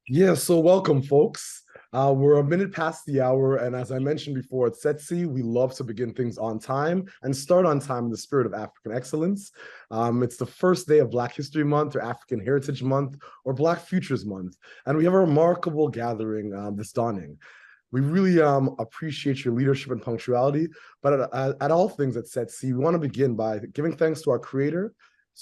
Yeah, so welcome, folks. We're a minute past the hour, and as I mentioned before, at SETC, we love to begin things on time and start on time in the spirit of African excellence. It's the first day of Black History Month, or African Heritage Month, or Black Futures Month, and we have a remarkable gathering this dawning. We really appreciate your leadership and punctuality, but at all things at SETC, we want to begin by giving thanks to our Creator,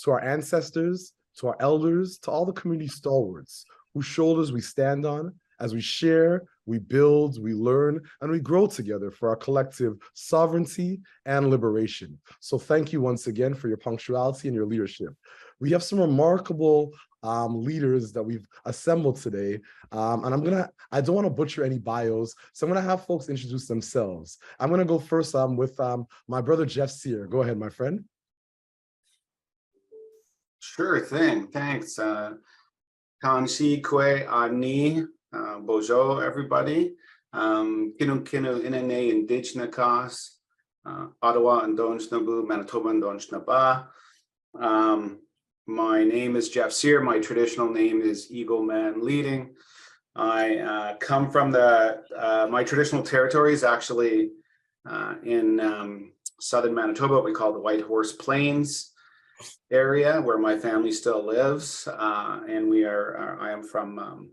to our ancestors, to our elders, to all the community stalwarts whose shoulders we stand on as we share, we build, we learn, and we grow together for our collective sovereignty and liberation. So thank you once again for your punctuality and your leadership. We have some remarkable leaders that we've assembled today. And I don't want to butcher any bios, so I'm gonna have folks introduce themselves. I'm gonna go first with my brother, Jeff Sear. Go ahead, my friend. Sure thing, thanks. Kanshi Kwe Ani Bojo, everybody. Kinu Kinu Inene Indigenous, Ottawa and Donjnabu, Manitoba and Donjnaba. My name is Jeff Sear. My traditional name is Eagle Man Leading. I come from my traditional territory is actually in southern Manitoba, what we call the White Horse Plains area, where my family still lives, and I am from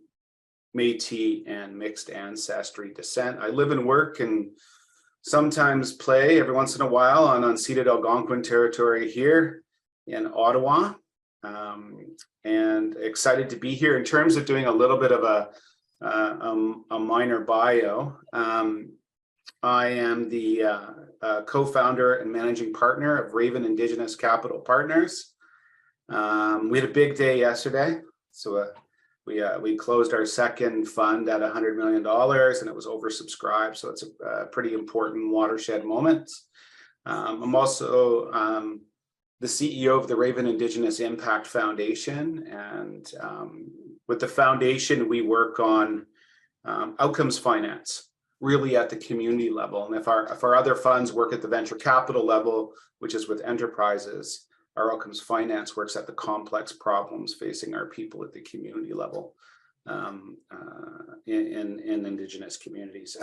Métis and mixed ancestry descent. I live and work and sometimes play every once in a while on unceded Algonquin territory here in Ottawa, and excited to be here. In terms of doing a little bit of a minor bio, I am the co-founder and managing partner of Raven Indigenous Capital Partners. We had a big day yesterday, so we closed our second fund at $100 million, and it was oversubscribed. So it's a pretty important watershed moment. I'm also the CEO of the Raven Indigenous Impact Foundation, and with the foundation, we work on outcomes finance, really at the community level. And if our other funds work at the venture capital level, which is with enterprises, our outcomes finance works at the complex problems facing our people at the community level in Indigenous communities.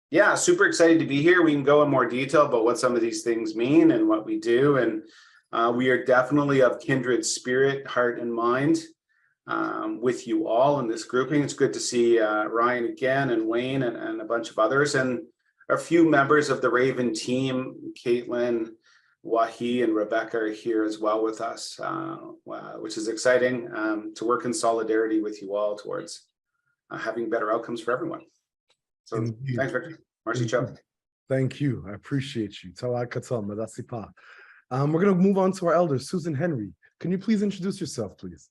Yeah, super excited to be here. We can go in more detail about what some of these things mean and what we do. And we are definitely of kindred spirit, heart, and mind with you all in this grouping. It's good to see Ryan again, and Wayne, and a bunch of others, and a few members of the Raven team. Caitlin, Wahi, and Rebecca are here as well with us, which is exciting to work in solidarity with you all towards having better outcomes for everyone. So Indeed. Thanks, Victor. Marcy Cho. Thank you. I appreciate you. We're going to move on to our elder, Susan Henry. Can you please introduce yourself, please?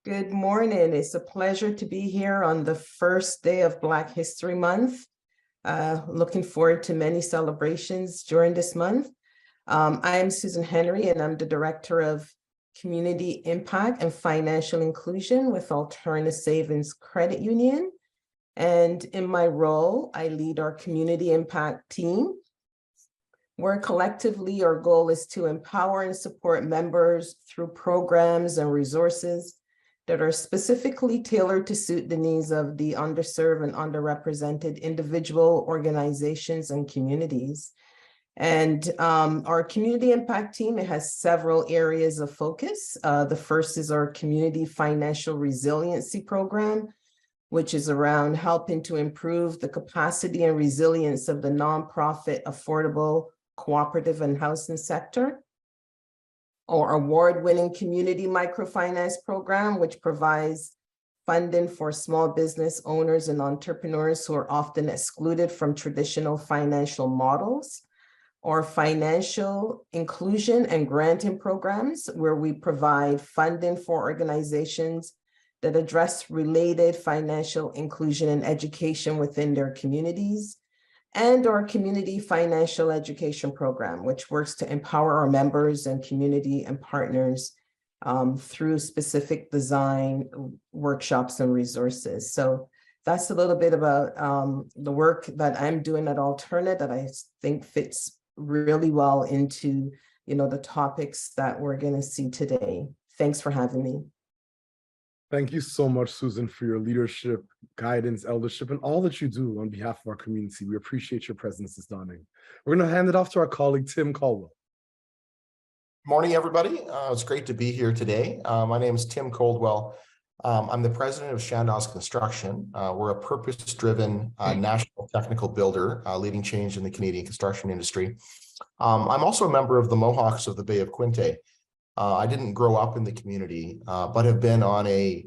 Good morning. It's a pleasure to be here on the first day of Black History Month. Looking forward to many celebrations during this month. I am Susan Henry, and I'm the Director of Community Impact and Financial Inclusion with Alterna Savings Credit Union. And in my role, I lead our Community Impact team, where collectively our goal is to empower and support members through programs and resources that are specifically tailored to suit the needs of the underserved and underrepresented individual organizations and communities. And our community impact team, it has several areas of focus. The first is our community financial resiliency program, which is around helping to improve the capacity and resilience of the nonprofit, affordable, cooperative, and housing sector. Our award-winning community microfinance program, which provides funding for small business owners and entrepreneurs who are often excluded from traditional financial models. Or financial inclusion and granting programs, where we provide funding for organizations that address related financial inclusion and education within their communities. And our community financial education program, which works to empower our members and community and partners through specific design workshops and resources. So that's a little bit about the work that I'm doing at Alterna that I think fits really well into, the topics that we're going to see today. Thanks for having me. Thank you so much, Susan, for your leadership, guidance, eldership, and all that you do on behalf of our community. We appreciate your presence this dawning. We're going to hand it off to our colleague, Tim Caldwell. Morning, everybody. It's great to be here today. My name is Tim Caldwell. I'm the president of Chandos Construction. We're a purpose-driven national technical builder, leading change in the Canadian construction industry. I'm also a member of the Mohawks of the Bay of Quinte. I didn't grow up in the community, but have been on a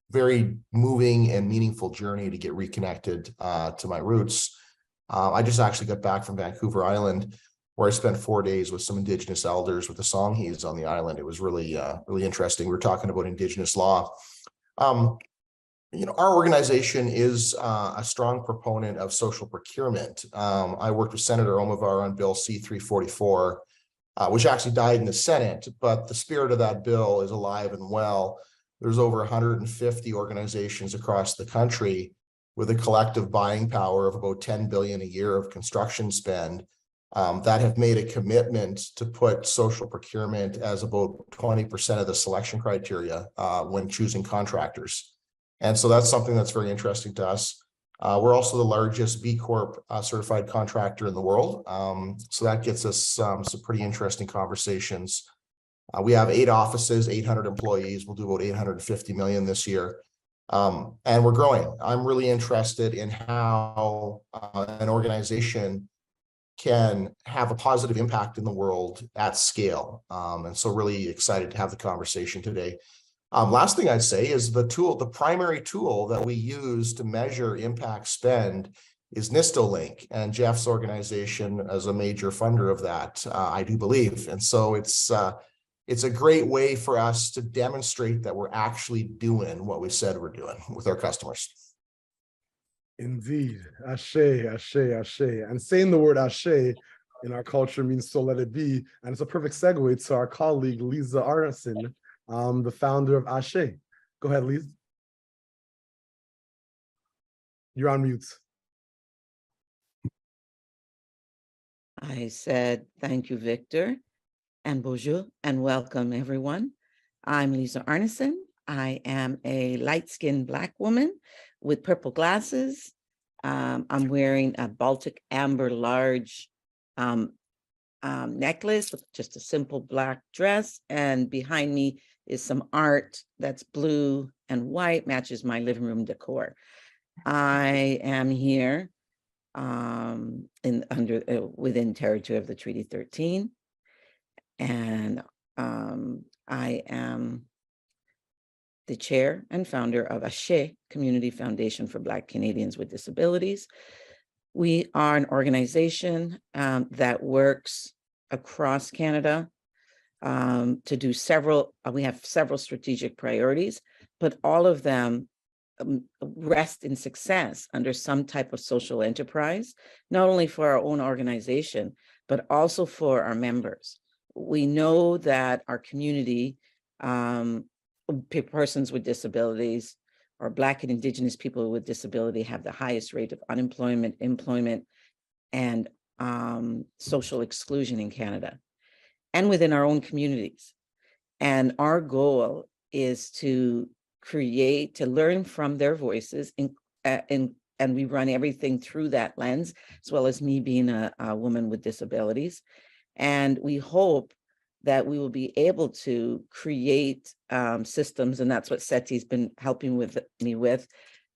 very moving and meaningful journey to get reconnected to my roots. I just actually got back from Vancouver Island, where I spent 4 days with some Indigenous elders with the Songhees on the island. It was really, really interesting. We were talking about Indigenous law. Our organization is a strong proponent of social procurement. I worked with Senator Omavar on Bill C-344, which actually died in the Senate, but the spirit of that bill is alive and well. There's over 150 organizations across the country with a collective buying power of about 10 billion a year of construction spend that have made a commitment to put social procurement as about 20% of the selection criteria when choosing contractors. And so that's something that's very interesting to us. We're also the largest B Corp certified contractor in the world. So that gets us some pretty interesting conversations. We have 8 offices, 800 employees. We'll do about 850 million this year. And we're growing. I'm really interested in how an organization can have a positive impact in the world at scale. And so really excited to have the conversation today. Last thing I'd say is the primary tool that we use to measure impact spend is NISTOLink, and Jeff's organization as a major funder of that, I do believe. And so it's a great way for us to demonstrate that we're actually doing what we said we're doing with our customers. Indeed. Ashe, ashe, ashe. And saying the word ashe in our culture means so let it be. And it's a perfect segue to our colleague, Lisa Arneson, the founder of Ashe. Go ahead, Lisa. You're on mute. I said, thank you, Victor, and bonjour, and welcome, everyone. I'm Lisa Arneson. I am a light-skinned Black woman with purple glasses. I'm wearing a Baltic amber large necklace with just a simple Black dress, and behind me is some art that's blue and white, matches my living room decor. I am here within territory of the Treaty 13, and I am the chair and founder of Ashe Community Foundation for Black Canadians with Disabilities. We are an organization that works across Canada to do we have several strategic priorities, but all of them rest in success under some type of social enterprise, not only for our own organization, but also for our members. We know that our community, persons with disabilities, or Black and Indigenous people with disability, have the highest rate of unemployment, employment, and social exclusion in Canada and within our own communities. And our goal is to learn from their voices, and we run everything through that lens, as well as me being a woman with disabilities. And we hope that we will be able to create systems, and that's what SETI's been helping me with,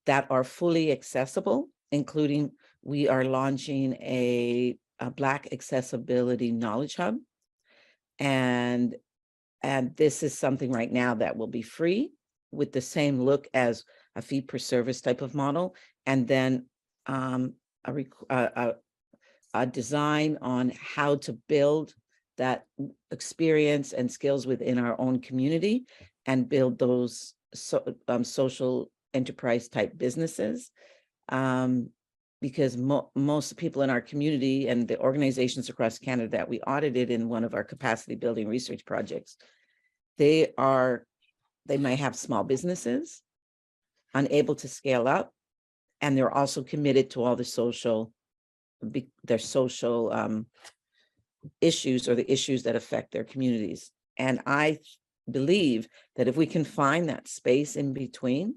that are fully accessible, including we are launching a Black Accessibility Knowledge Hub. And this is something right now that will be free, with the same look as a fee per service type of model, and then a design on how to build that experience and skills within our own community and build those social enterprise type businesses. Because most people in our community and the organizations across Canada that we audited in one of our capacity building research projects, they might have small businesses, unable to scale up, and they're also committed to all the social issues or the issues that affect their communities. And I believe that if we can find that space in between,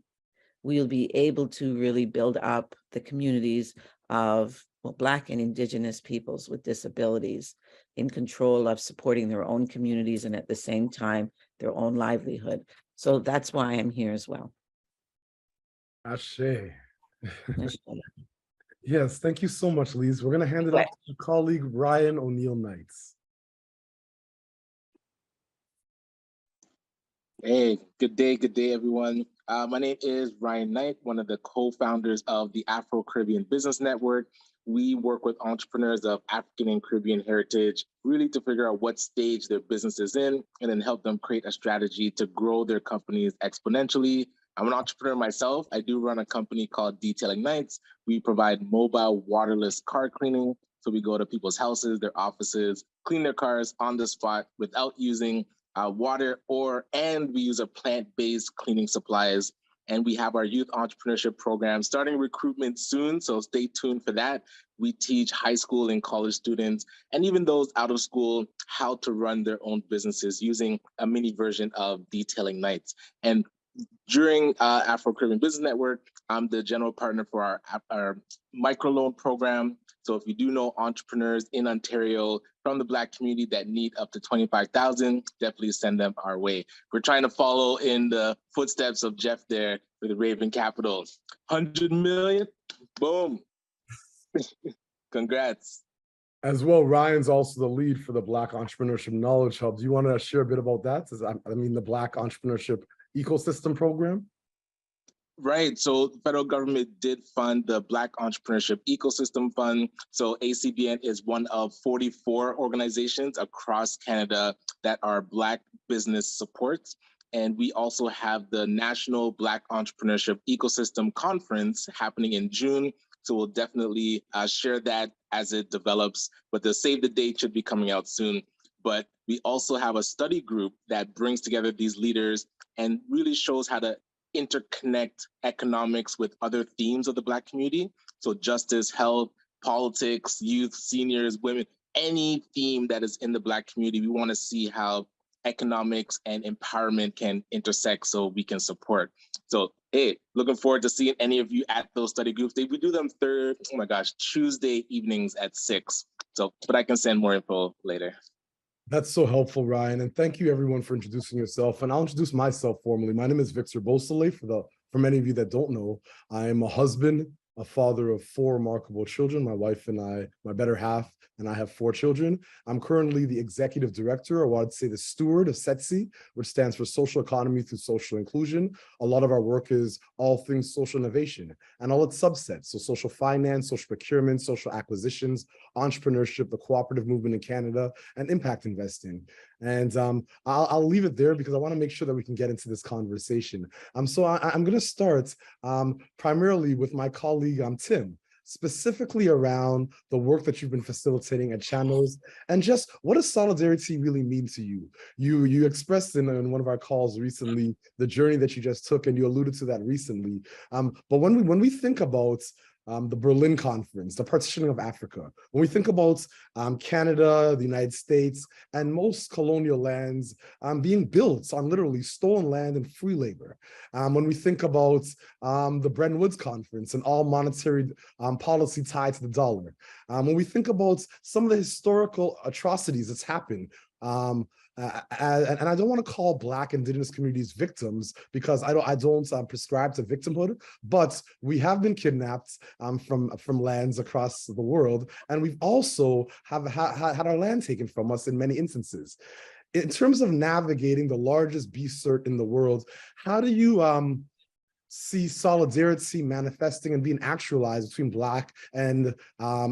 we'll be able to really build up the communities of Black and Indigenous peoples with disabilities in control of supporting their own communities and at the same time, their own livelihood. So that's why I'm here as well. Ashe. Yes, thank you so much, Lise. We're going to hand it off to your colleague, Ryan O'Neill Knights. Hey, good day, everyone. My name is Ryan Knight, one of the co-founders of the Afro-Caribbean Business Network. We work with entrepreneurs of African and Caribbean heritage, really to figure out what stage their business is in, and then help them create a strategy to grow their companies exponentially. I'm an entrepreneur myself. I do run a company called Detailing Nights. We provide mobile waterless car cleaning. So we go to people's houses, their offices, clean their cars on the spot without using water, and we use a plant-based cleaning supplies. And we have our youth entrepreneurship program starting recruitment soon, so stay tuned for that. We teach high school and college students, and even those out of school, how to run their own businesses using a mini version of Detailing Nights. And during Afro-Caribbean Business Network, I'm the general partner for our microloan program. So if you do know entrepreneurs in Ontario from the Black community that need up to $25,000, definitely send them our way. We're trying to follow in the footsteps of Jeff there with the Raven Capital. 100 million, boom. Congrats. As well, Ryan's also the lead for the Black Entrepreneurship Knowledge Hub. Do you want to share a bit about that? I mean, the Black Entrepreneurship Ecosystem Program? Right. So the federal government did fund the Black Entrepreneurship Ecosystem Fund. So ACBN is one of 44 organizations across Canada that are Black business supports. And we also have the National Black Entrepreneurship Ecosystem Conference happening in June. So we'll definitely share that as it develops, but the save the date should be coming out soon. But we also have a study group that brings together these leaders and really shows how to interconnect economics with other themes of the Black community. So justice, health, politics, youth, seniors, women, any theme that is in the Black community, we want to see how economics and empowerment can intersect so we can support. So, hey, looking forward to seeing any of you at those study groups. We do them Tuesday evenings at 6. So, but I can send more info later. That's so helpful, Ryan. And thank you everyone for introducing yourself. And I'll introduce myself formally. My name is Victor Beausoleil. For many of you that don't know, I am a husband, a father of 4 remarkable children. My wife and I, my better half, and I have 4 children. I'm currently the executive director, or I'd say the steward of SETSI, which stands for Social Economy Through Social Inclusion. A lot of our work is all things social innovation and all its subsets. So social finance, social procurement, social acquisitions, entrepreneurship, the cooperative movement in Canada, and impact investing. And I'll leave it there because I want to make sure that we can get into this conversation. So I'm going to start primarily with my colleague, Tim, specifically around the work that you've been facilitating at Channels, and just what does solidarity really mean to you? You expressed in one of our calls recently the journey that you just took, and you alluded to that recently. But when we think about the Berlin Conference, the partitioning of Africa, when we think about Canada, the United States, and most colonial lands being built on literally stolen land and free labor, when we think about the Bretton Woods Conference and all monetary policy tied to the dollar, when we think about some of the historical atrocities that's happened, and I don't want to call Black Indigenous communities victims because I don't prescribe to victimhood, but we have been kidnapped from lands across the world, and we've also had our land taken from us in many instances. In terms of navigating the largest beast cert in the world, how do you see solidarity manifesting and being actualized between Black and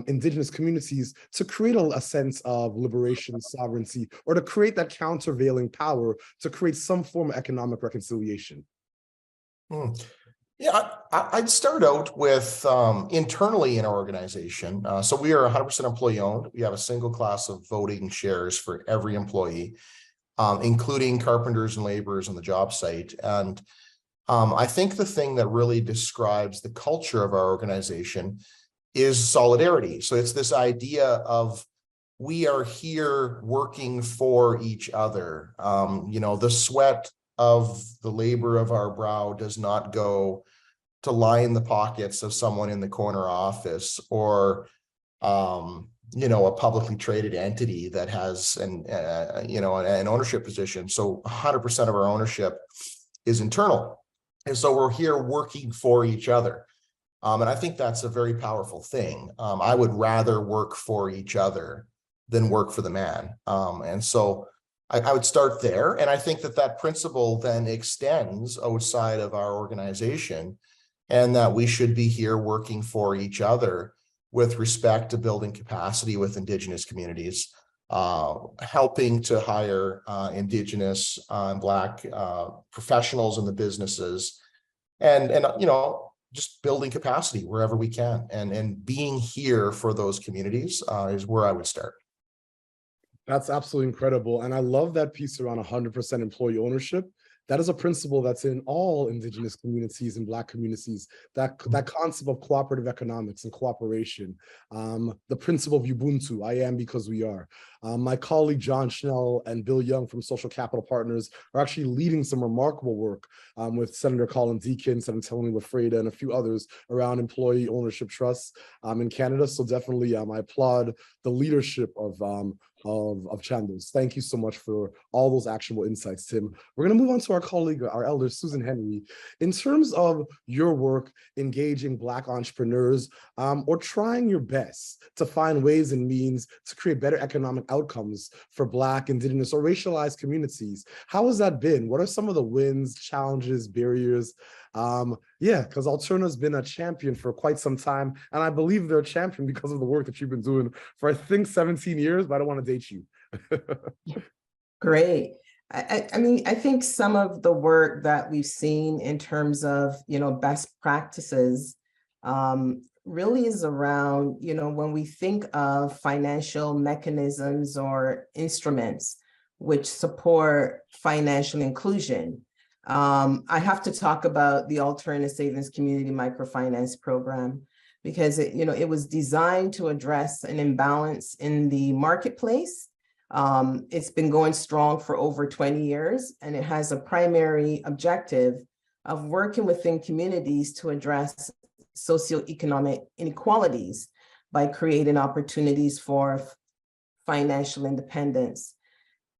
Indigenous communities to create a sense of liberation, sovereignty, or to create that countervailing power to create some form of economic reconciliation? Yeah, I'd start out with internally in our organization. So we are 100% employee owned. We have a single class of voting shares for every employee, including carpenters and laborers on the job site. And I think the thing that really describes the culture of our organization is solidarity. So it's this idea of we are here working for each other. The sweat of the labor of our brow does not go to line the pockets of someone in the corner office or a publicly traded entity that has an ownership position. So 100% of our ownership is internal. And so we're here working for each other. And I think that's a very powerful thing. I would rather work for each other than work for the man. And so I would start there. And I think that principle then extends outside of our organization, and that we should be here working for each other with respect to building capacity with Indigenous communities, helping to hire Indigenous and Black professionals in the businesses, and just building capacity wherever we can, and being here for those communities is where I would start. That's absolutely incredible. And I love that piece around 100% employee ownership. That is a principle that's in all Indigenous communities and Black communities, that concept of cooperative economics and cooperation, the principle of Ubuntu, I am because we are. My colleague John Schnell and Bill Young from Social Capital Partners are actually leading some remarkable work with Senator Colin Deakin, Senator Tony Lafreda, and a few others around employee ownership trusts in Canada. So definitely I applaud the leadership of Chandos. Thank you so much for all those actionable insights, Tim. We're going to move on to our colleague, our elder, Susan Henry. In terms of your work engaging Black entrepreneurs or trying your best to find ways and means to create better economic outcomes for Black, Indigenous, or racialized communities, how has that been? What are some of the wins, challenges, barriers? Because Alternative's been a champion for quite some time, and I believe they're a champion because of the work that you've been doing for, I think, 17 years, but I don't want to date you. Great. I mean, I think some of the work that we've seen in terms of, best practices really is around, when we think of financial mechanisms or instruments which support financial inclusion. I have to talk about the Alternative Savings Community Microfinance Program, because it was designed to address an imbalance in the marketplace. It's been going strong for over 20 years, and it has a primary objective of working within communities to address socioeconomic inequalities by creating opportunities for financial independence.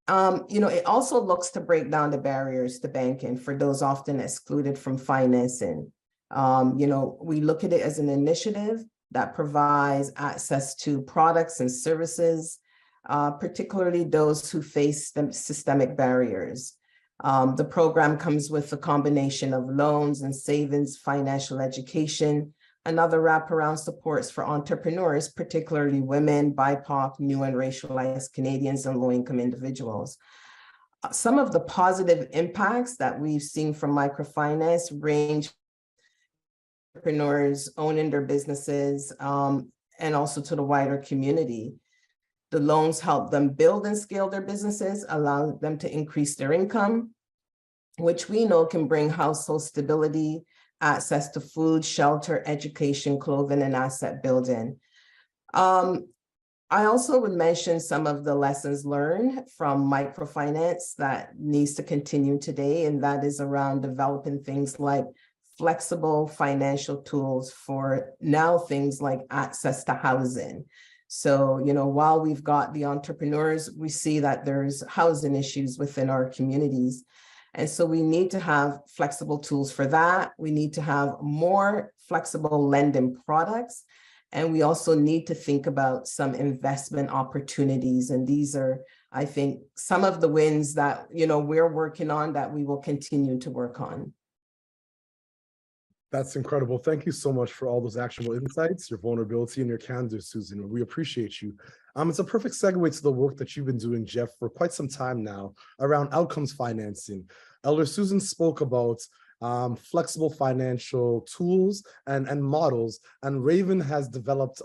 It also looks to break down the barriers to banking for those often excluded from financing. We look at it as an initiative that provides access to products and services, particularly those who face systemic barriers. The program comes with a combination of loans and savings, financial education, and other wraparound supports for entrepreneurs, particularly women, BIPOC, new and racialized Canadians, and low-income individuals. Some of the positive impacts that we've seen from microfinance range entrepreneurs owning their businesses and also to the wider community. The loans help them build and scale their businesses, allow them to increase their income, which we know can bring household stability, access to food, shelter, education, clothing, and asset building. I also would mention some of the lessons learned from microfinance that needs to continue today, and that is around developing things like flexible financial tools for now things like access to housing. So, while we've got the entrepreneurs, we see that there's housing issues within our communities. And so we need to have flexible tools for that. We need to have more flexible lending products. And we also need to think about some investment opportunities. And these are, I think, some of the wins that, we're working on that we will continue to work on. That's incredible. Thank you so much for all those actionable insights, your vulnerability, and your candor, Susan. We appreciate you. It's a perfect segue to the work that you've been doing, Jeff, for quite some time now around outcomes financing. Elder Susan spoke about flexible financial tools and models, and Raven has developed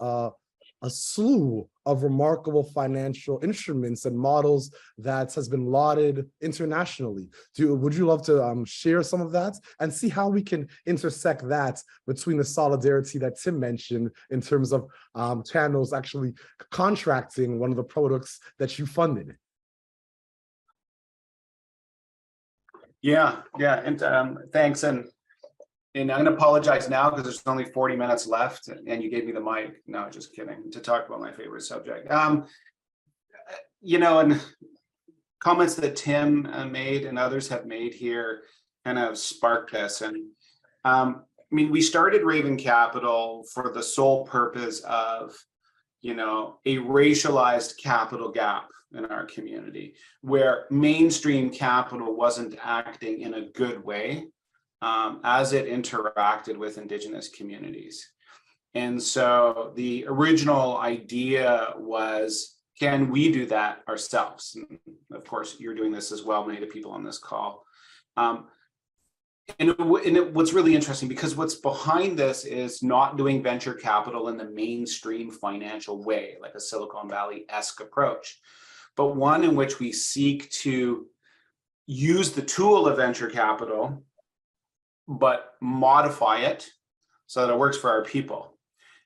a slew of remarkable financial instruments and models that has been lauded internationally. Would you love to share some of that and see how we can intersect that between the solidarity that Tim mentioned in terms of channels actually contracting one of the products that you funded? Yeah, and thanks. And I'm going to apologize now because there's only 40 minutes left and you gave me the mic. No, just kidding. To talk about my favorite subject. You know, and comments that Tim made and others have made here kind of sparked this. And I mean, we started Raven Capital for the sole purpose of, you know, a racialized capital gap in our community where mainstream capital wasn't acting in a good way as it interacted with Indigenous communities. And so the original idea was, can we do that ourselves? And of course, you're doing this as well, many of the people on this call. What's really interesting, because what's behind this is not doing venture capital in the mainstream financial way, like a Silicon Valley-esque approach, but one in which we seek to use the tool of venture capital but modify it so that it works for our people.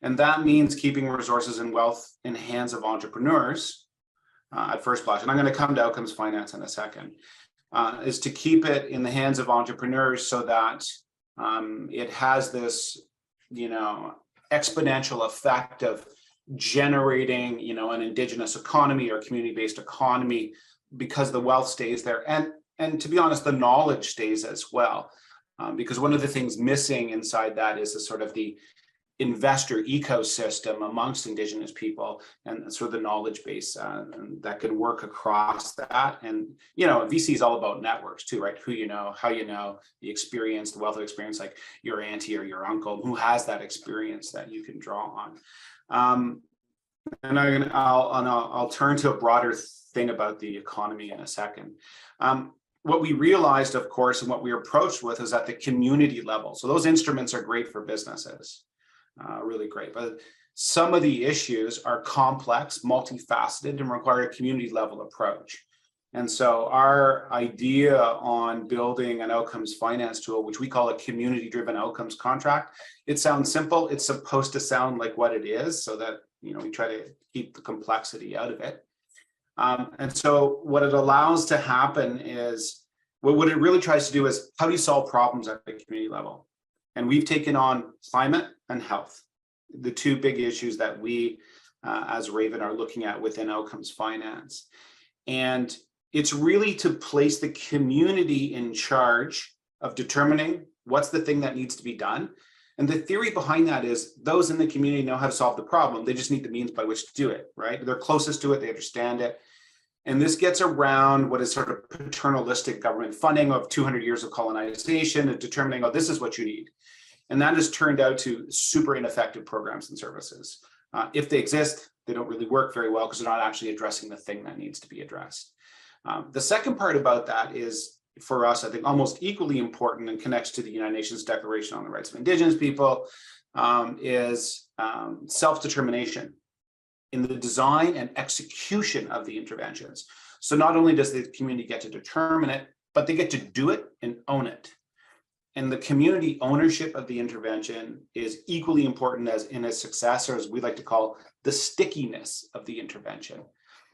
And that means keeping resources and wealth in the hands of entrepreneurs at first blush. And I'm going to come to outcomes finance in a second, is to keep it in the hands of entrepreneurs so that it has this, you know, exponential effect of generating, you know, an Indigenous economy or community-based economy, because the wealth stays there. And to be honest, the knowledge stays as well. Because one of the things missing inside that is the sort of the investor ecosystem amongst Indigenous people and sort of the knowledge base that can work across that. And, you know, VC is all about networks too, right? Who you know, how you know, the experience, the wealth of experience, like your auntie or your uncle, who has that experience that you can draw on. And I'll turn to a broader thing about the economy in a second. What we realized, of course, and what we were approached with is at the community level. So those instruments are great for businesses, really great. But some of the issues are complex, multifaceted, and require a community level approach. And so our idea on building an outcomes finance tool, which we call a community-driven outcomes contract, it sounds simple. It's supposed to sound like what it is, so that, you know, we try to keep the complexity out of it. And so what it allows to happen is, what it really tries to do is, how do you solve problems at the community level? And we've taken on climate and health, the two big issues that we as Raven are looking at within outcomes finance. And it's really to place the community in charge of determining what's the thing that needs to be done. And the theory behind that is those in the community know how to solve the problem. They just need the means by which to do it, right? They're closest to it, they understand it. And this gets around what is sort of paternalistic government funding of 200 years of colonization and determining, oh, this is what you need. And that has turned out to super ineffective programs and services. If they exist, they don't really work very well because they're not actually addressing the thing that needs to be addressed. The second part about that is, for us, I think almost equally important and connects to the United Nations Declaration on the Rights of Indigenous People, is self-determination in the design and execution of the interventions. So not only does the community get to determine it, but they get to do it and own it. And the community ownership of the intervention is equally important as in its success, or as we like to call the stickiness of the intervention.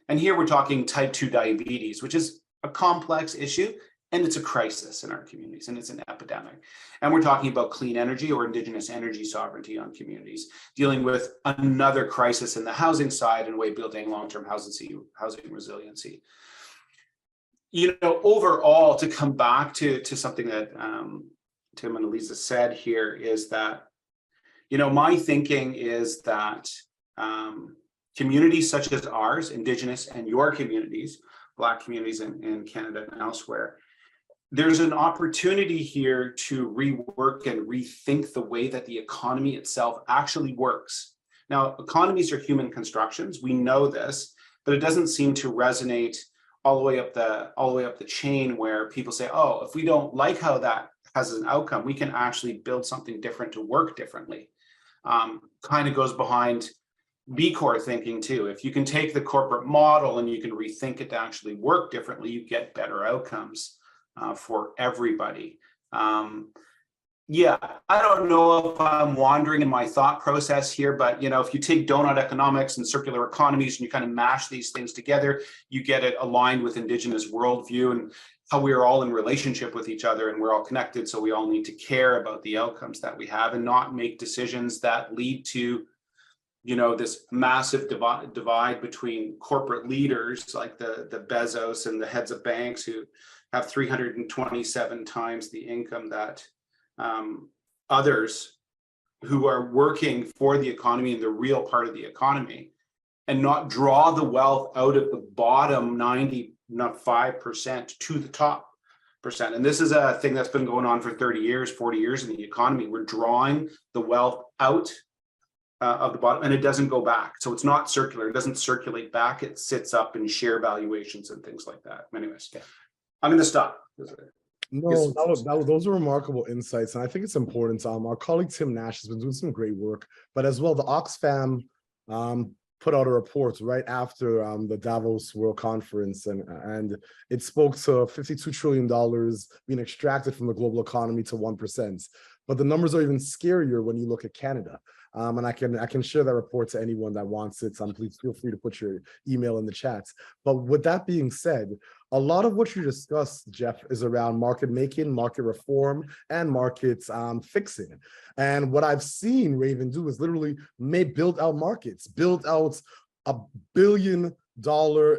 And here we're talking type 2 diabetes, which is a complex issue, and it's a crisis in our communities, and it's an epidemic. And we're talking about clean energy or Indigenous energy sovereignty on communities, dealing with another crisis in the housing side and way building long-term housing resiliency. You know, overall, to come back to something that Tim and Elisa said here is that, you know, my thinking is that communities such as ours, Indigenous and your communities, Black communities in Canada and elsewhere, there's an opportunity here to rework and rethink the way that the economy itself actually works. Now, economies are human constructions. We know this, but it doesn't seem to resonate all the way up the chain, where people say, oh, if we don't like how that has an outcome, we can actually build something different to work differently. Kind of goes behind B Corp thinking too. If you can take the corporate model and you can rethink it to actually work differently, you get better outcomes for everybody. Yeah, I don't know if I'm wandering in my thought process here, but if you take donut economics and circular economies and you kind of mash these things together, you get it aligned with Indigenous worldview and how we are all in relationship with each other and we're all connected. So we all need to care about the outcomes that we have and not make decisions that lead to this massive divide between corporate leaders like the Bezos and the heads of banks who have 327 times the income that others who are working for the economy and the real part of the economy, and not draw the wealth out of the bottom 95% to the top percent. And this is a thing that's been going on for 30 years, 40 years in the economy. We're drawing the wealth out of the bottom and it doesn't go back. So it's not circular. It doesn't circulate back. It sits up in share valuations and things like that. Anyways, I'm going to stop. No, those are remarkable insights. And I think it's important. Our colleague Tim Nash has been doing some great work, but as well, the Oxfam put out a report right after the Davos World Conference, and it spoke to $52 trillion being extracted from the global economy to 1%. But the numbers are even scarier when you look at Canada. And I can share that report to anyone that wants it. Please feel free to put your email in the chat. But with that being said, a lot of what you discussed, Jeff, is around market making, market reform, and market fixing. And what I've seen Raven do is literally build out markets, build out $1 billion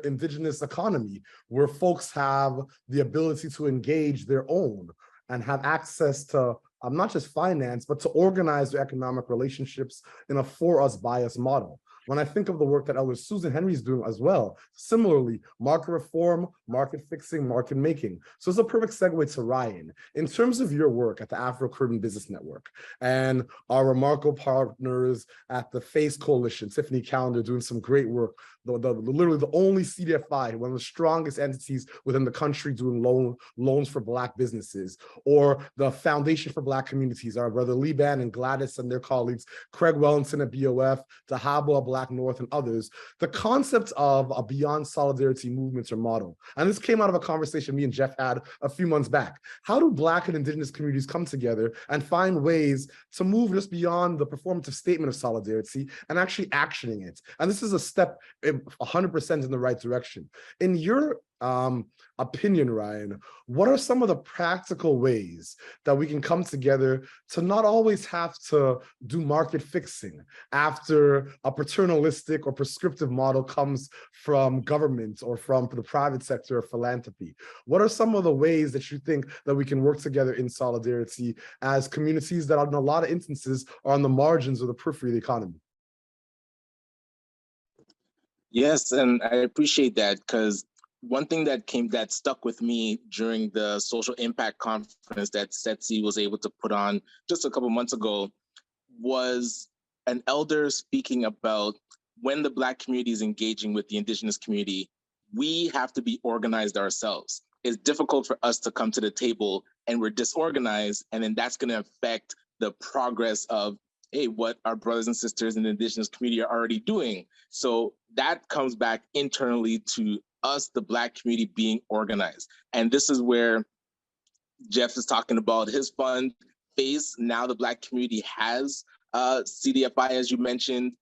Indigenous economy where folks have the ability to engage their own and have access to not just finance, but to organize their economic relationships in a for us, by us model. When I think of the work that Elder Susan Henry is doing as well, similarly, market reform, market fixing, market making. So it's a perfect segue to Ryan. In terms of your work at the Afro-Caribbean Business Network and our remarkable partners at the FACE Coalition, Tiffany Callender doing some great work, literally the only CDFI, one of the strongest entities within the country doing loans for Black businesses, or the Foundation for Black Communities, our brother Liban and Gladys and their colleagues, Craig Wellington at BOF, Dahabo, Black North, and others, the concept of a Beyond Solidarity movement or model. And this came out of a conversation me and Jeff had a few months back. How do Black and Indigenous communities come together and find ways to move just beyond the performative statement of solidarity and actually actioning it? And this is a step 100% in the right direction. In your opinion, Ryan, what are some of the practical ways that we can come together to not always have to do market fixing after a paternalistic or prescriptive model comes from government or from the private sector or philanthropy? What are some of the ways that you think that we can work together in solidarity as communities that in a lot of instances are on the margins or the periphery of the economy? Yes, and I appreciate that, because one thing that stuck with me during the social impact conference that SETC was able to put on just a couple months ago was an elder speaking about when the Black community is engaging with the Indigenous community, we have to be organized ourselves. It's difficult for us to come to the table and we're disorganized, and then that's going to affect the progress of what our brothers and sisters in the Indigenous community are already doing. So that comes back internally to us, the Black community, being organized. And this is where Jeff is talking about his fund phase. Now the Black community has CDFI, as you mentioned.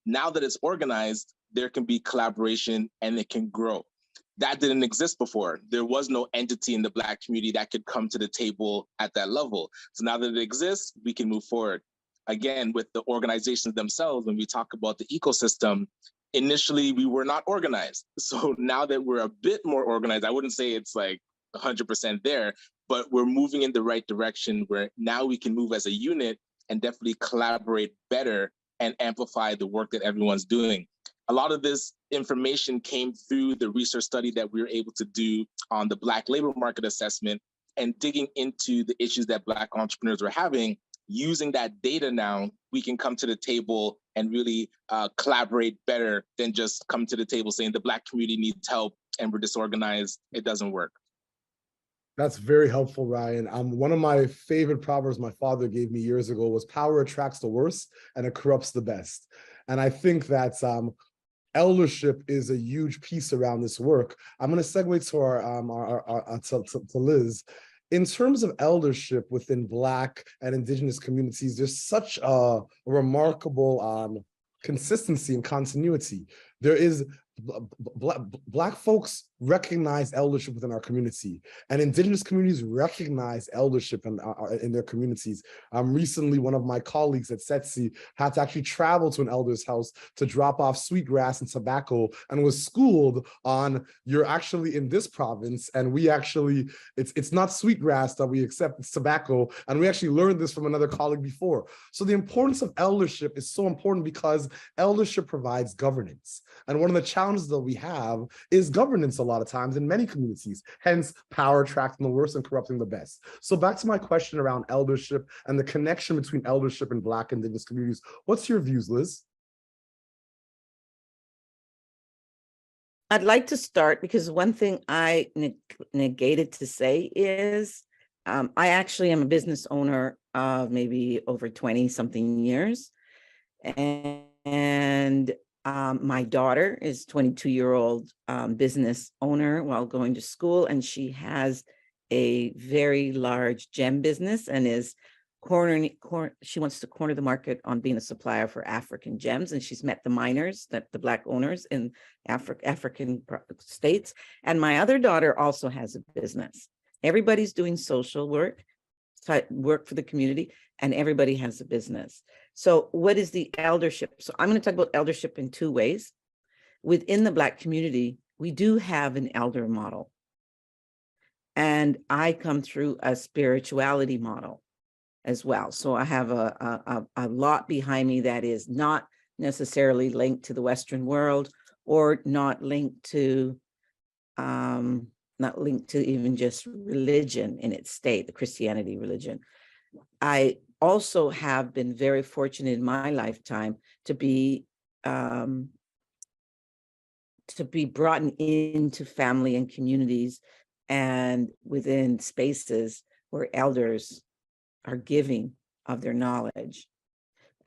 Now that it's organized, there can be collaboration and it can grow. That didn't exist before. There was no entity in the Black community that could come to the table at that level. So now that it exists, we can move forward. Again, with the organizations themselves, when we talk about the ecosystem, initially we were not organized. So now that we're a bit more organized, I wouldn't say it's like 100% there, but we're moving in the right direction where now we can move as a unit and definitely collaborate better and amplify the work that everyone's doing. A lot of this information came through the research study that we were able to do on the Black labor market assessment and digging into the issues that Black entrepreneurs were having. Using that data now, we can come to the table and really collaborate better than just come to the table saying the Black community needs help and we're disorganized. It doesn't work. That's very helpful, Ryan. One of my favorite proverbs my father gave me years ago was power attracts the worst and it corrupts the best. And I think that eldership is a huge piece around this work. I'm going to segue to to Liz. In terms of eldership within Black and Indigenous communities, there's such a remarkable consistency and continuity. There is Black folks recognize eldership within our community, and Indigenous communities recognize eldership in their communities. Recently, one of my colleagues at SETSI had to actually travel to an elder's house to drop off sweetgrass and tobacco, and was schooled on, you're actually in this province, and we actually, it's not sweetgrass that we accept, it's tobacco, and we actually learned this from another colleague before. So the importance of eldership is so important because eldership provides governance. And one of the challenges that we have is governance a lot of times in many communities, hence power attracting the worst and corrupting the best. So back to my question around eldership and the connection between eldership and Black Indigenous communities. What's your views, Liz? I'd like to start because one thing I negated to say is I actually am a business owner of maybe over 20 something years. And my daughter is 22-year-old business owner while going to school, and she has a very large gem business and is she wants to corner the market on being a supplier for African gems, and she's met the miners, the Black owners in African states. And my other daughter also has a business. Everybody's doing social work for the community, and everybody has a business. So what is the eldership? So I'm going to talk about eldership in two ways. Within the Black community, we do have an elder model. And I come through a spirituality model as well. So I have a lot behind me that is not necessarily linked to the Western world, or not linked to even just religion in its state, the Christianity religion. I also have been very fortunate in my lifetime to be brought into family and communities and within spaces where elders are giving of their knowledge.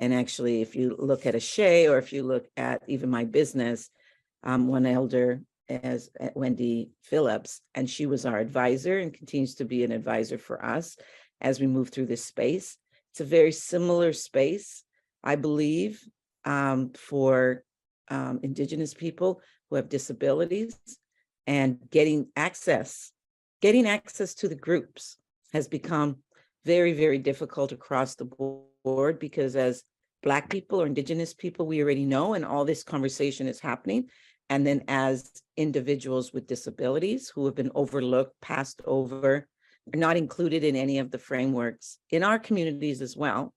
And actually, if you look at Ashe, or if you look at even my business, one elder as Wendy Phillips, and she was our advisor and continues to be an advisor for us as we move through this space. It's a very similar space, I believe, for Indigenous people who have disabilities, and getting access to the groups has become very, very difficult across the board, because as Black people or Indigenous people, we already know, and all this conversation is happening. And then as individuals with disabilities who have been overlooked, passed over, are not included in any of the frameworks in our communities as well,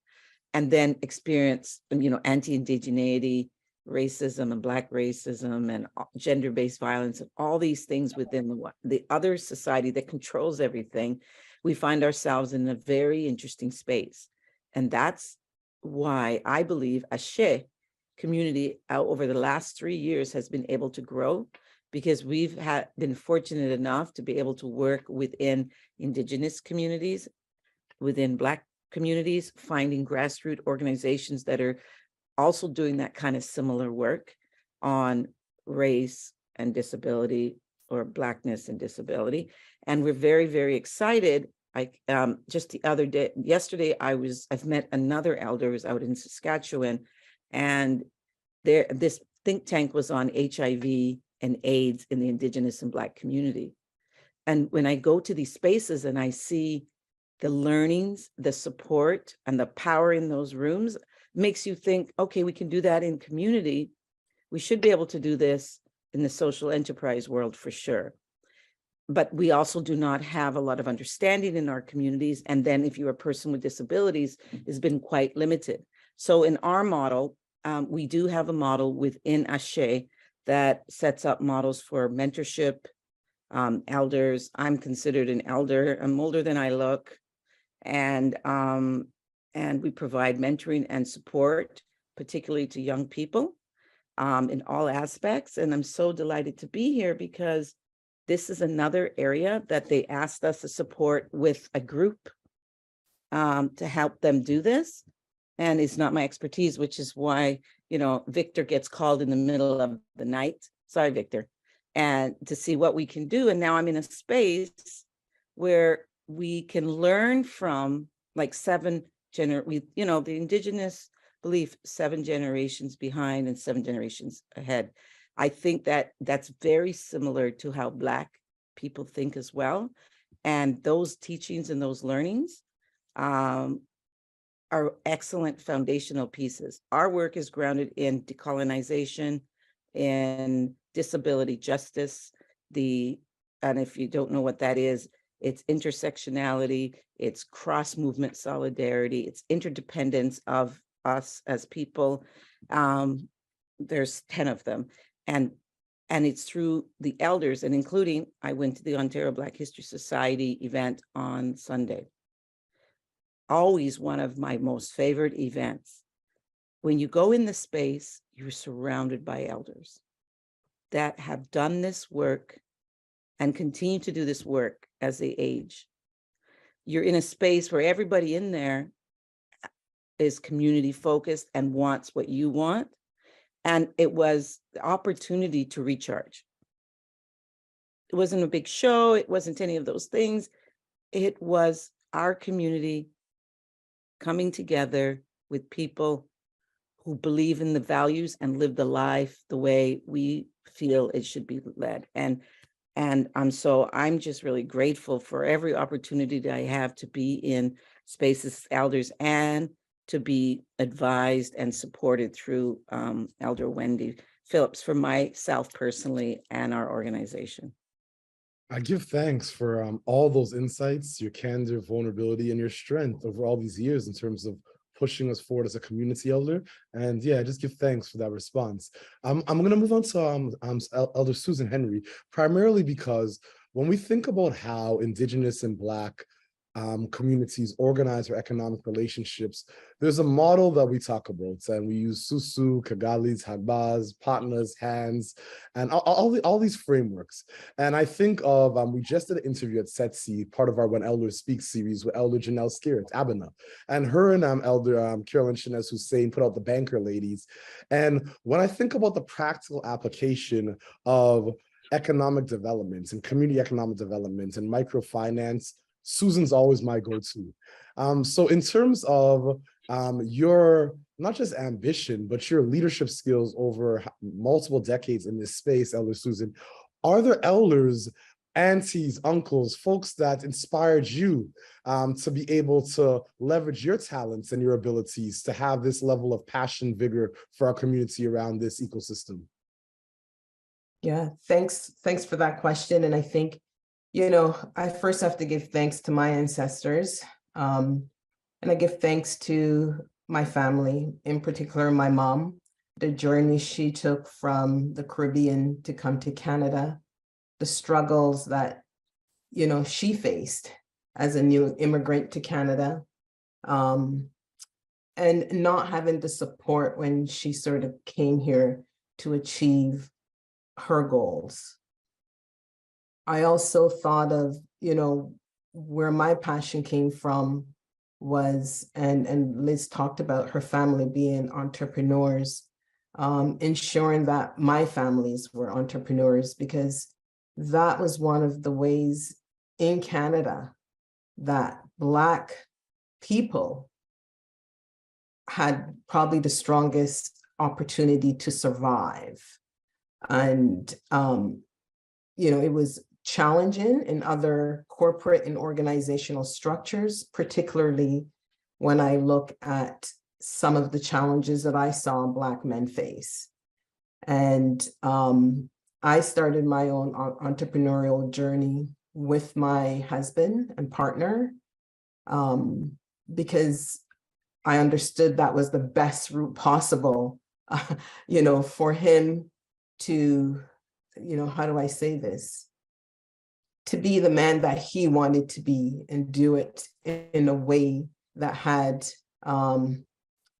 and then experience, anti-indigeneity, racism and Black racism and gender-based violence and all these things within the other society that controls everything, we find ourselves in a very interesting space. And that's why I believe Ashe community over the last 3 years has been able to grow, because we've been fortunate enough to be able to work within Indigenous communities, within Black communities, finding grassroots organizations that are also doing that kind of similar work on race and disability, or Blackness and disability. And we're very, very excited. Just yesterday, I've met another elder who's out in Saskatchewan, and this think tank was on HIV and AIDS in the Indigenous and Black community. And when I go to these spaces and I see the learnings, the support, and the power in those rooms, makes you think, okay, we can do that in community. We should be able to do this in the social enterprise world for sure. But we also do not have a lot of understanding in our communities. And then if you're a person with disabilities, it's been quite limited. So in our model, we do have a model within Ashe that sets up models for mentorship, elders. I'm considered an elder. I'm older than I look. And we provide mentoring and support, particularly to young people in all aspects. And I'm so delighted to be here, because this is another area that they asked us to support with a group to help them do this. And it's not my expertise, which is why Victor gets called in the middle of the night. Sorry, Victor. And to see what we can do. And now I'm in a space where we can learn from like the Indigenous belief, 7 generations behind and 7 generations ahead. I think that that's very similar to how Black people think as well. And those teachings and those learnings are excellent foundational pieces. Our work is grounded in decolonization, in disability justice, and if you don't know what that is, it's intersectionality, it's cross-movement solidarity, it's interdependence of us as people. There's 10 of them. And it's through the elders, and including, I went to the Ontario Black History Society event on Sunday. Always one of my most favorite events. When you go in the space, you're surrounded by elders that have done this work and continue to do this work as they age. You're in a space where everybody in there is community focused and wants what you want. And it was the opportunity to recharge. It wasn't a big show. It wasn't any of those things. It was our community coming together with people who believe in the values and live the life the way we feel it should be led. And I'm just really grateful for every opportunity that I have to be in spaces, elders, and to be advised and supported through Elder Wendy Phillips, for myself personally and our organization. I give thanks for all those insights, your candor, vulnerability, and your strength over all these years in terms of pushing us forward as a community elder. And yeah, just give thanks for that response. I'm going to move on to Elder Susan Henry, primarily because when we think about how Indigenous and Black communities organize their economic relationships, there's a model that we talk about, and we use Susu, Kagalis, Hagbaz, partners, hands, and all these frameworks. And I think of, we just did an interview at SETC, part of our When Elders Speak series, with Elder Janelle Skerritt, Abena, and her and Elder Carolyn Shanez Hussein put out the Banker Ladies. And when I think about the practical application of economic development and community economic development and microfinance, Susan's always my go-to. So in terms of your, not just ambition, but your leadership skills over multiple decades in this space, Elder Susan, are there elders, aunties, uncles, folks that inspired you to be able to leverage your talents and your abilities to have this level of passion, vigor for our community around this ecosystem? Yeah, thanks for that question. And I think, I first have to give thanks to my ancestors. And I give thanks to my family, in particular, my mom, the journey she took from the Caribbean to come to Canada, the struggles that, she faced as a new immigrant to Canada, and not having the support when she sort of came here to achieve her goals. I also thought of, where my passion came from was, and Liz talked about her family being entrepreneurs, ensuring that my families were entrepreneurs, because that was one of the ways in Canada that Black people had probably the strongest opportunity to survive. And, it was challenging in other corporate and organizational structures, particularly when I look at some of the challenges that I saw Black men face. And I started my own entrepreneurial journey with my husband and partner, because I understood that was the best route possible, for him to, how do I say this? To be the man that he wanted to be and do it in a way that had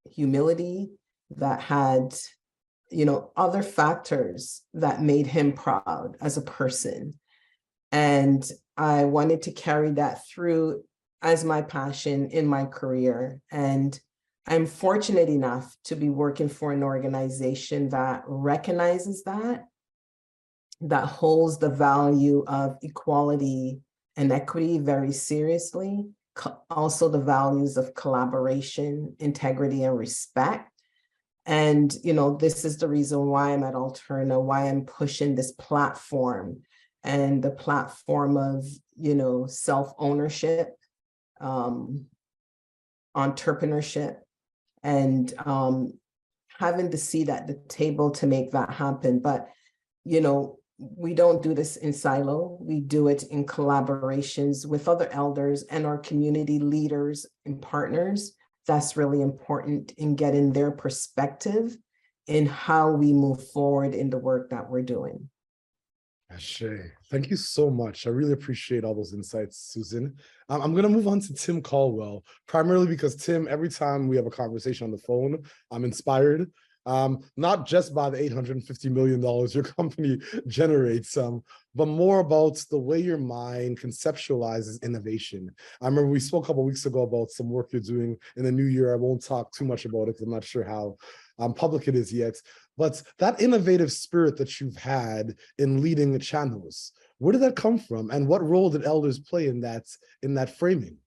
humility, that had, other factors that made him proud as a person. And I wanted to carry that through as my passion in my career. And I'm fortunate enough to be working for an organization that recognizes that holds the value of equality and equity very seriously, also the values of collaboration, integrity, and respect. And, this is the reason why I'm at Alterna, why I'm pushing this platform and the platform of, self-ownership, entrepreneurship, and having the seat at the table to make that happen. But, we don't do this in silo. We do it in collaborations with other elders and our community leaders and partners. That's really important in getting their perspective in how we move forward in the work that we're doing. Ashe, thank you so much. I really appreciate all those insights, Susan. I'm going to move on to Tim Caldwell, primarily because Tim, every time we have a conversation on the phone, I'm inspired. Not just by the $850 million your company generates, but more about the way your mind conceptualizes innovation. I remember we spoke a couple of weeks ago about some work you're doing in the new year. I won't talk too much about it because I'm not sure how public it is yet, but that innovative spirit that you've had in leading the channels, where did that come from? And what role did elders play in that framing?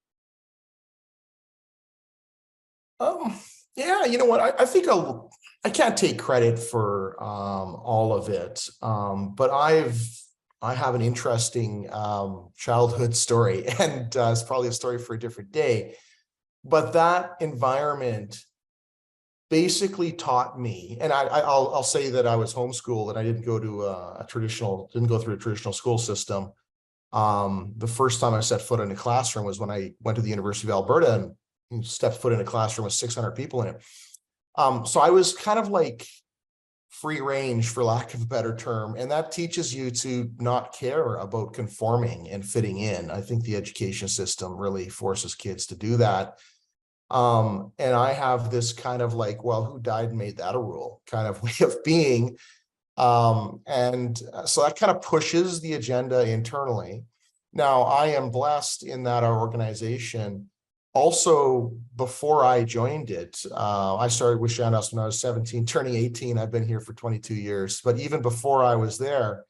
Yeah, you know what? I think I can't take credit for all of it, but I have an interesting childhood story, and it's probably a story for a different day. But that environment basically taught me, and I'll say that I was homeschooled and I didn't go to didn't go through a traditional school system. The first time I set foot in a classroom was when I went to the University of Alberta and stepped foot in a classroom with 600 people in it. So I was kind of like free range, for lack of a better term, and that teaches you to not care about conforming and fitting in. I think the education system really forces kids to do that. And I have this kind of like, well, who died and made that a rule kind of way of being. And so that kind of pushes the agenda internally. Now, I am blessed in that our organization, also before I joined it, I started with Chandos when I was 17, turning 18. I've been here for 22 years. But even before I was there,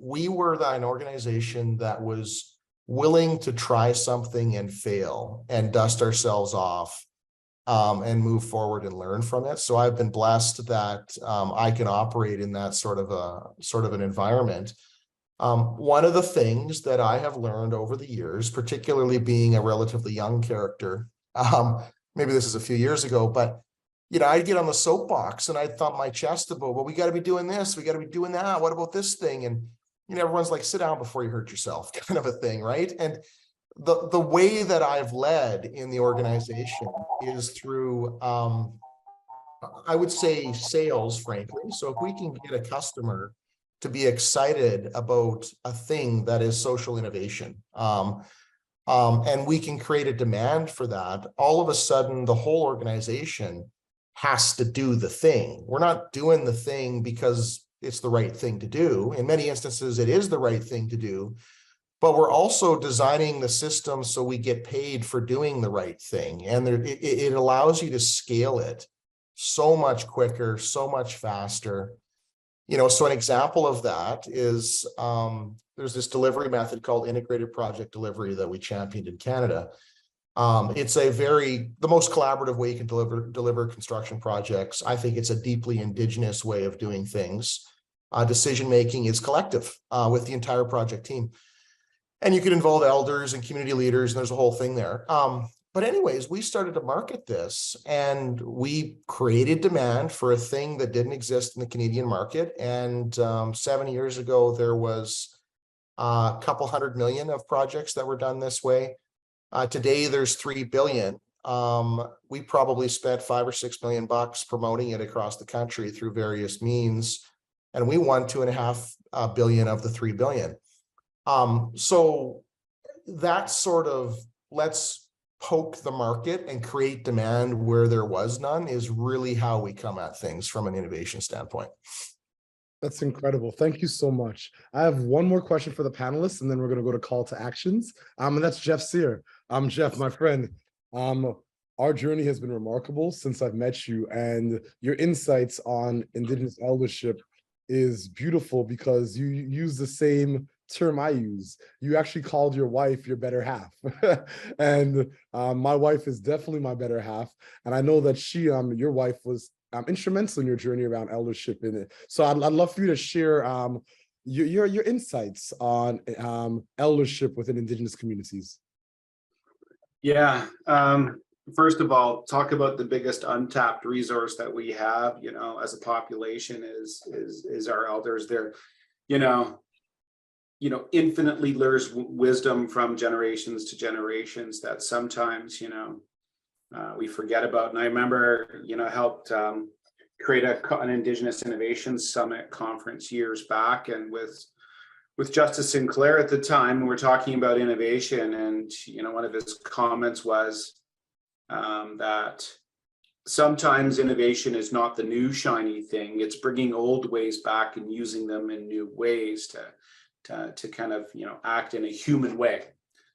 we were an organization that was willing to try something and fail and dust ourselves off and move forward and learn from it. So I've been blessed that I can operate in that sort of an environment. One of the things that I have learned over the years, particularly being a relatively young character, maybe this is a few years ago, but I'd get on the soapbox and I'd thump my chest about, well, we got to be doing this, we got to be doing that. What about this thing? And everyone's like, sit down before you hurt yourself, kind of a thing, right? And the way that I've led in the organization is through, I would say, sales, frankly. So if we can get a customer to be excited about a thing that is social innovation, and we can create a demand for that, all of a sudden the whole organization has to do the thing. We're not doing the thing because it's the right thing to do. In many instances, it is the right thing to do, but we're also designing the system so we get paid for doing the right thing. And it allows you to scale it so much quicker, so much faster. So an example of that is there's this delivery method called integrated project delivery that we championed in Canada. It's the most collaborative way you can deliver construction projects. I think it's a deeply Indigenous way of doing things. Decision-making is collective with the entire project team. And you can involve elders and community leaders, and there's a whole thing there. But anyways, we started to market this and we created demand for a thing that didn't exist in the Canadian market. And 7 years ago, there was a couple $100 million of projects that were done this way. Today, there's $3 billion. We probably spent $5 or $6 million promoting it across the country through various means. And we won $2.5 billion of the $3 billion. So that sort of let's poke the market and create demand where there was none is really how we come at things from an innovation standpoint. That's incredible. Thank you so much. I have one more question for the panelists, and then we're going to go to call to actions. And that's Jeff Sear. Jeff, my friend. our journey has been remarkable since I've met you, and your insights on Indigenous eldership is beautiful because you use the same term I use. You actually called your wife your better half. And my wife is definitely my better half. And I know that your wife was instrumental in your journey around eldership in it. So I'd love for you to share your insights on eldership within Indigenous communities. Yeah. First of all, talk about the biggest untapped resource that we have, as a population is our elders. They're, infinitely learns wisdom from generations to generations that sometimes, we forget about. And I remember, helped create an Indigenous Innovation Summit conference years back, and with Justice Sinclair at the time, we were talking about innovation, and one of his comments was that sometimes innovation is not the new shiny thing; it's bringing old ways back and using them in new ways to kind of act in a human way.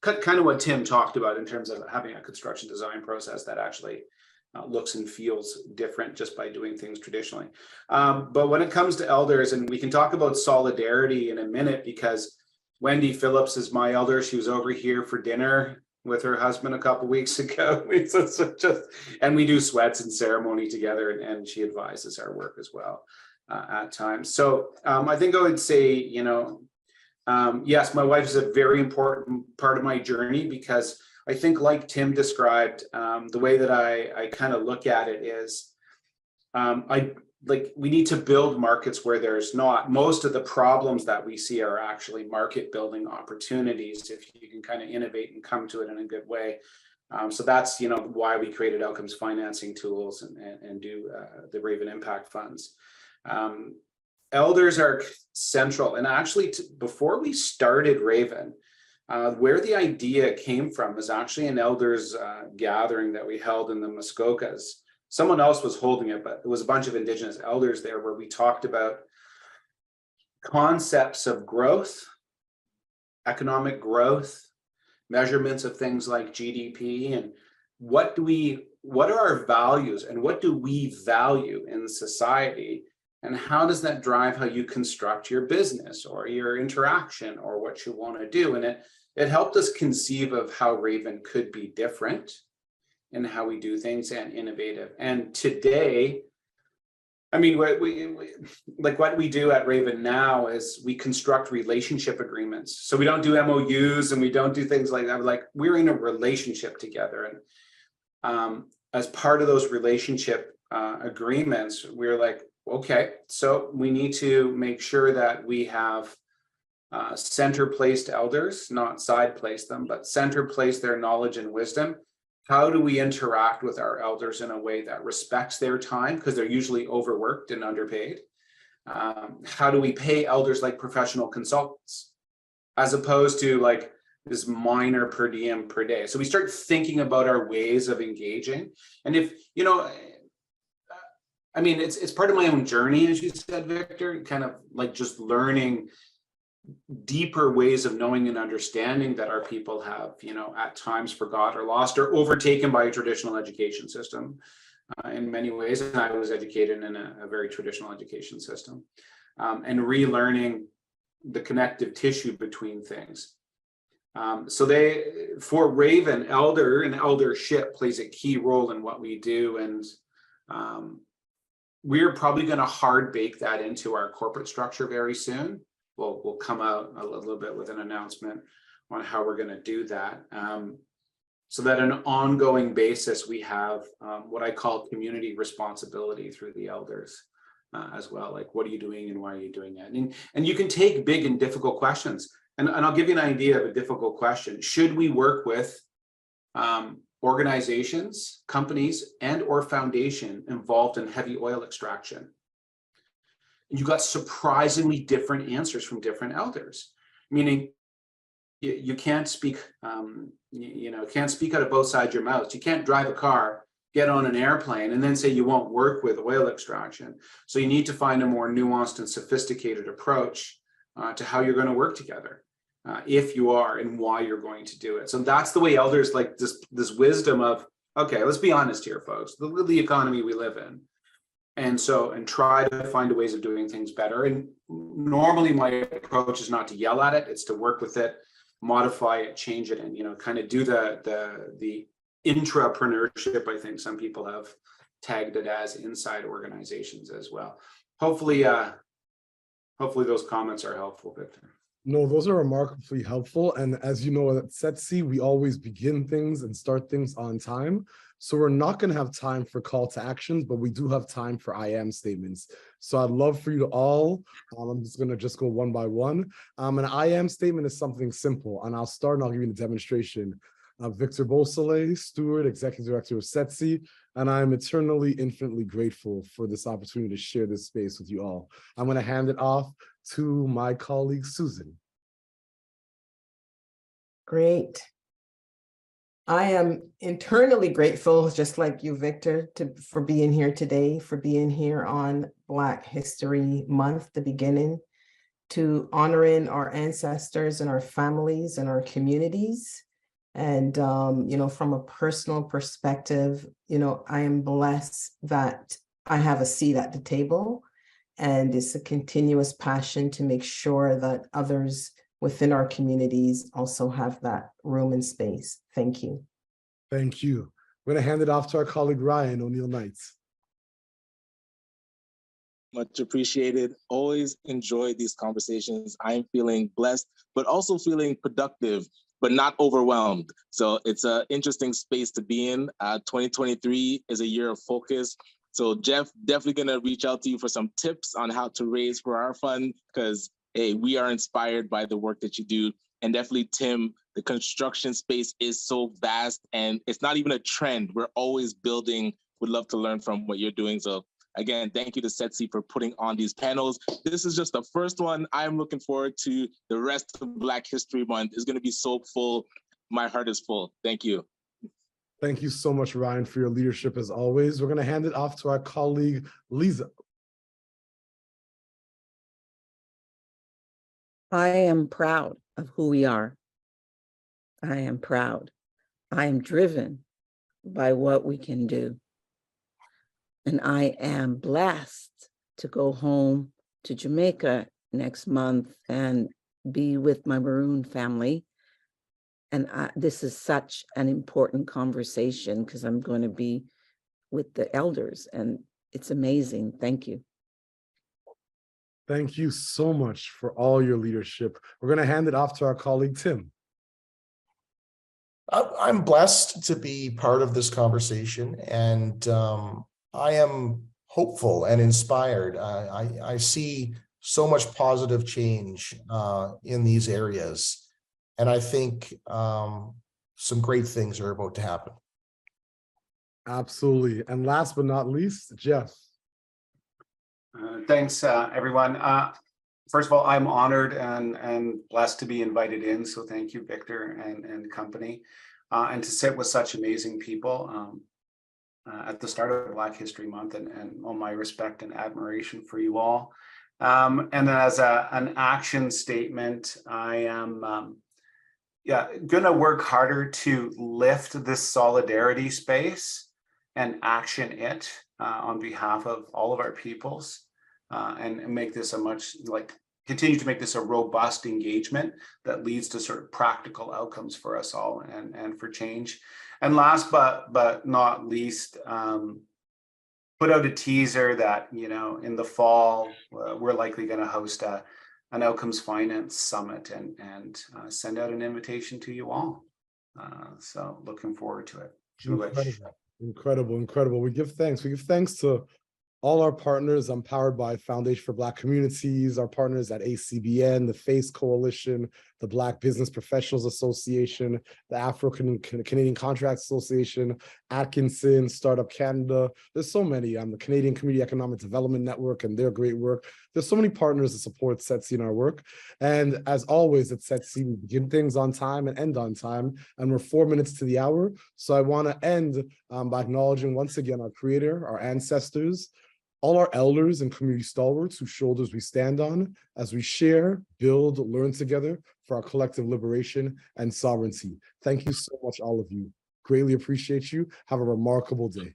Kind of what Tim talked about in terms of having a construction design process that actually looks and feels different just by doing things traditionally. But when it comes to elders, and we can talk about solidarity in a minute, because Wendy Phillips is my elder. She was over here for dinner with her husband a couple weeks ago. And we do sweats and ceremony together, and she advises our work as well at times. So I think I would say, yes, my wife is a very important part of my journey, because I think, like Tim described, the way that I kind of look at it is, we need to build markets where there's not. Most of the problems that we see are actually market building opportunities if you can kind of innovate and come to it in a good way. So that's why we created outcomes financing tools and do the Raven Impact Funds. Elders are central, and actually before we started Raven, where the idea came from was actually an elders gathering that we held in the Muskokas. Someone else was holding it, but it was a bunch of Indigenous elders there, where we talked about concepts of growth, economic growth, measurements of things like GDP, and what are our values and what do we value in society, and how does that drive how you construct your business or your interaction or what you want to do. And it helped us conceive of how Raven could be different in how we do things and innovative. And today, I mean, what we do at Raven now is we construct relationship agreements. So we don't do MOUs and we don't do things like that. Like, we're in a relationship together. And as part of those relationship agreements, we're like, okay, so we need to make sure that we have center-placed elders, not side-place them, but center-place their knowledge and wisdom. How do we interact with our elders in a way that respects their time, because they're usually overworked and underpaid? How do we pay elders like professional consultants, as opposed to like this minor per diem per day? So we start thinking about our ways of engaging. And if, I mean, it's part of my own journey, as you said, Victor, kind of like just learning deeper ways of knowing and understanding that our people have, at times forgot or lost or overtaken by a traditional education system in many ways. And I was educated in a very traditional education system, and relearning the connective tissue between things. So for Raven, elder and eldership plays a key role in what we do. And we're probably going to hard bake that into our corporate structure very soon. We'll come out a little bit with an announcement on how we're going to do that, so that on an ongoing basis we have what I call community responsibility through the elders as well. Like, what are you doing and why are you doing it? And you can take big and difficult questions. And I'll give you an idea of a difficult question. Should we work with organizations, companies, and or foundation involved in heavy oil extraction? You got surprisingly different answers from different elders, meaning you can't speak, can't speak out of both sides of your mouth. You can't drive a car, get on an airplane, and then say you won't work with oil extraction. So you need to find a more nuanced and sophisticated approach to how you're going to work together, if you are, and why you're going to do it. So that's the way elders, like this wisdom of okay, let's be honest here, folks. The economy we live in. And try to find ways of doing things better. And normally my approach is not to yell at it, it's to work with it, modify it, change it, and, you know, kind of do the intrapreneurship, I think some people have tagged it as, inside organizations as well. Hopefully those comments are helpful, Victor. No, those are remarkably helpful. And as you know, at SETC, we always begin things and start things on time. So we're not going to have time for call to actions, but we do have time for I am statements. So I'd love for you to all, I'm just going to go one by one. An I am statement is something simple, and I'll start and I'll give you the demonstration. Victor Beausoleil, Steward, Executive Director of SETC, and I'm eternally, infinitely grateful for this opportunity to share this space with you all. I'm going to hand it off to my colleague, Susan. Great. I am internally grateful, just like you, Victor, for being here today, for being here on Black History Month, the beginning, to honoring our ancestors and our families and our communities. And, you know, from a personal perspective, you know, I am blessed that I have a seat at the table, and it's a continuous passion to make sure that others within our communities also have that room and space. Thank you. Thank you. I'm going to hand it off to our colleague, Ryan O'Neill-Knights. Much appreciated. Always enjoy these conversations. I'm feeling blessed, but also feeling productive, but not overwhelmed. So it's an interesting space to be in. 2023 is a year of focus. So Jeff, definitely gonna reach out to you for some tips on how to raise for our fund, because hey, we are inspired by the work that you do. And definitely Tim, the construction space is so vast and it's not even a trend. We're always building. Would love to learn from what you're doing. So again, thank you to SETC for putting on these panels. This is just the first one. I'm looking forward to the rest of Black History Month. It's gonna be so full. My heart is full. Thank you. Thank you so much, Ryan, for your leadership as always. We're going to hand it off to our colleague, Lisa. I am proud of who we are. I am proud. I am driven by what we can do. And I am blessed to go home to Jamaica next month and be with my Maroon family. And this is such an important conversation because I'm going to be with the elders, and it's amazing. Thank you. Thank you so much for all your leadership. We're going to hand it off to our colleague, Tim. I'm blessed to be part of this conversation, and I am hopeful and inspired. I see so much positive change in these areas. And I think some great things are about to happen. Absolutely. And last but not least, Jeff. Thanks, everyone. First of all, I'm honored and blessed to be invited in. So thank you, Victor and company, and to sit with such amazing people at the start of Black History Month, and all my respect and admiration for you all. And as an action statement, I am gonna work harder to lift this solidarity space and action it on behalf of all of our peoples, and make this continue to make this a robust engagement that leads to sort of practical outcomes for us all and for change. And last but not least, put out a teaser that, you know, in the fall, we're likely going to host an outcomes finance summit and send out an invitation to you all. So looking forward to it. Incredible. We give thanks to all our partners. I'm powered by Foundation for Black Communities, our partners at ACBN, the FACE Coalition, the Black Business Professionals Association, the Afro-Canadian Contracts Association, Atkinson, Startup Canada. There's so many. The Canadian Community Economic Development Network and their great work. There's so many partners that support SETC in our work. And as always at SETC, we begin things on time and end on time. And we're 4 minutes to the hour. So I want to end by acknowledging once again our creator, our ancestors, all our elders and community stalwarts whose shoulders we stand on as we share, build, learn together for our collective liberation and sovereignty. Thank you so much, all of you. Greatly appreciate you. Have a remarkable day.